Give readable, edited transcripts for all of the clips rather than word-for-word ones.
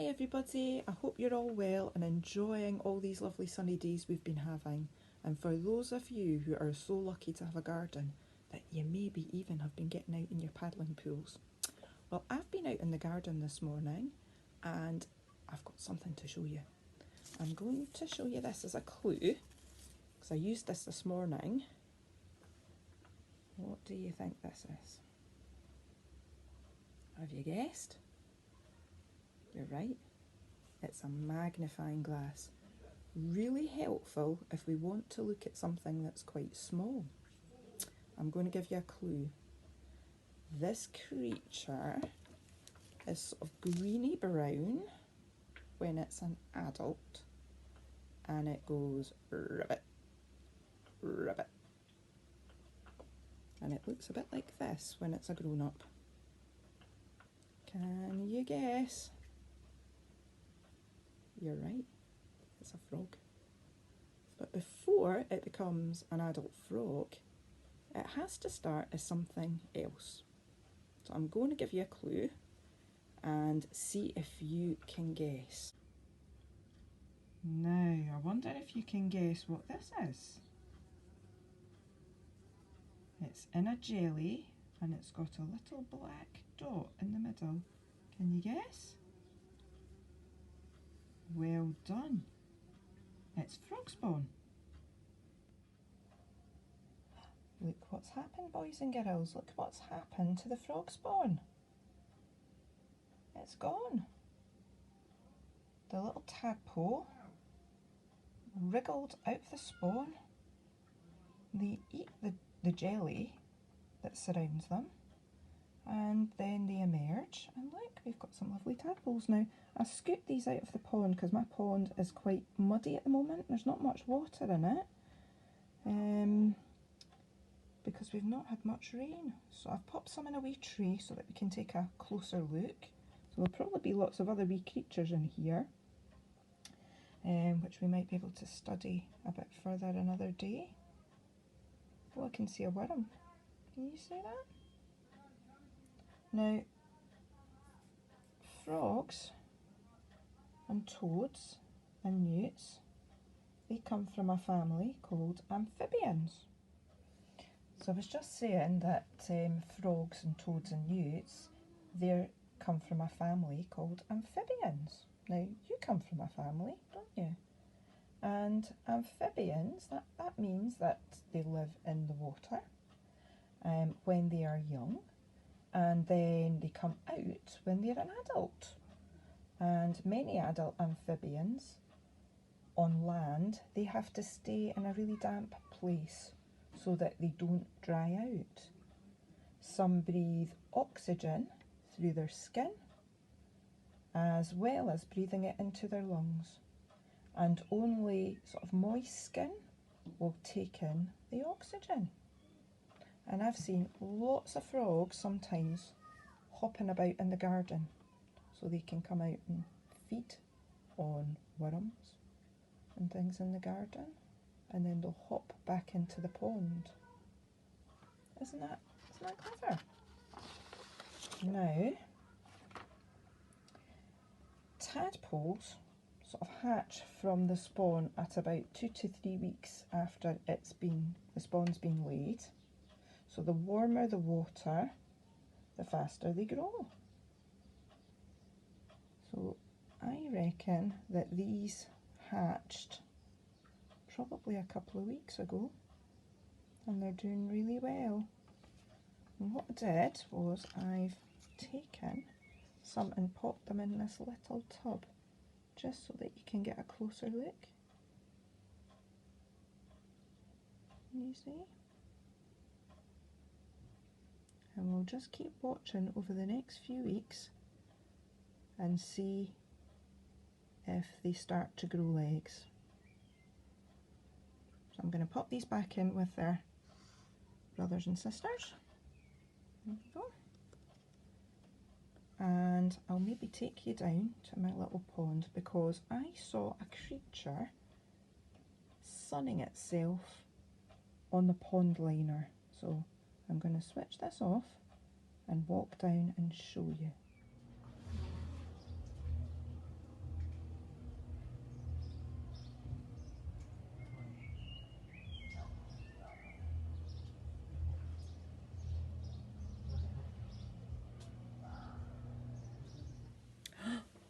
Hi everybody, I hope you're all well and enjoying all these lovely sunny days we've been having. And for those of you who are so lucky to have a garden that you maybe even have been getting out in your paddling pools. Well, I've been out in the garden this morning and I've got something to show you. I'm going to show you this as a clue because I used this morning. What do you think this is? Have you guessed? You're right. It's a magnifying glass. Really helpful if we want to look at something that's quite small. I'm going to give you a clue. This creature is sort of greeny brown when it's an adult, and it goes ribbit, ribbit. And it looks a bit like this when it's a grown-up. Can you guess? You're right, it's a frog. But before it becomes an adult frog, it has to start as something else. So I'm going to give you a clue and see if you can guess. Now, I wonder if you can guess what this is. It's in a jelly and it's got a little black dot in the middle. Can you guess? Well done. It's frog spawn. Look what's happened, boys and girls. Look what's happened to the frog spawn. It's gone. The little tadpole wriggled out of the spawn. They eat the jelly that surrounds them, and then they emerge, and look, we've got some lovely tadpoles now. I scooped these out of the pond because my pond is quite muddy at the moment. There's not much water in it because we've not had much rain. So I've popped some in a wee tray so that we can take a closer look. So there'll probably be lots of other wee creatures in here, which we might be able to study a bit further another day. Oh, I can see a worm. Can you see that? Now, frogs and toads and newts, they come from a family called amphibians. So I was just saying that frogs and toads and newts, they come from a family called amphibians. Now, you come from a family, don't you? And amphibians, that means that they live in the water when they are young, and then they come out when they're an adult. And many adult amphibians on land, they have to stay in a really damp place so that they don't dry out. Some breathe oxygen through their skin as well as breathing it into their lungs. And only sort of moist skin will take in the oxygen. And I've seen lots of frogs sometimes hopping about in the garden so they can come out and feed on worms and things in the garden, and then they'll hop back into the pond. Isn't that clever? Now, tadpoles sort of hatch from the spawn at about 2 to 3 weeks after the spawn's been laid. So the warmer the water, the faster they grow. So I reckon that these hatched probably a couple of weeks ago, and they're doing really well. And what I did was I've taken some and popped them in this little tub just so that you can get a closer look. Can you see? And we'll just keep watching over the next few weeks and see if they start to grow legs. So I'm going to pop these back in with their brothers and sisters. There we go. And I'll maybe take you down to my little pond because I saw a creature sunning itself on the pond liner. So I'm going to switch this off and walk down and show you.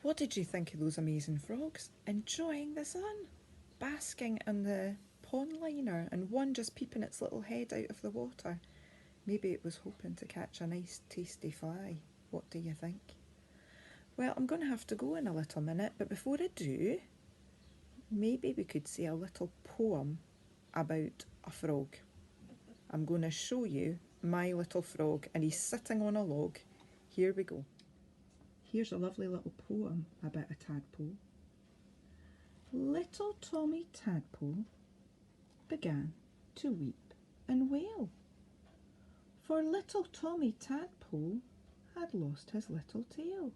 What did you think of those amazing frogs? Enjoying the sun, basking in the pond liner, and one just peeping its little head out of the water. Maybe it was hoping to catch a nice tasty fly. What do you think? Well, I'm going to have to go in a little minute, but before I do, maybe we could say a little poem about a frog. I'm going to show you my little frog, and he's sitting on a log. Here we go. Here's a lovely little poem about a tadpole. Little Tommy Tadpole began to weep and wail, for little Tommy Tadpole had lost his little tail.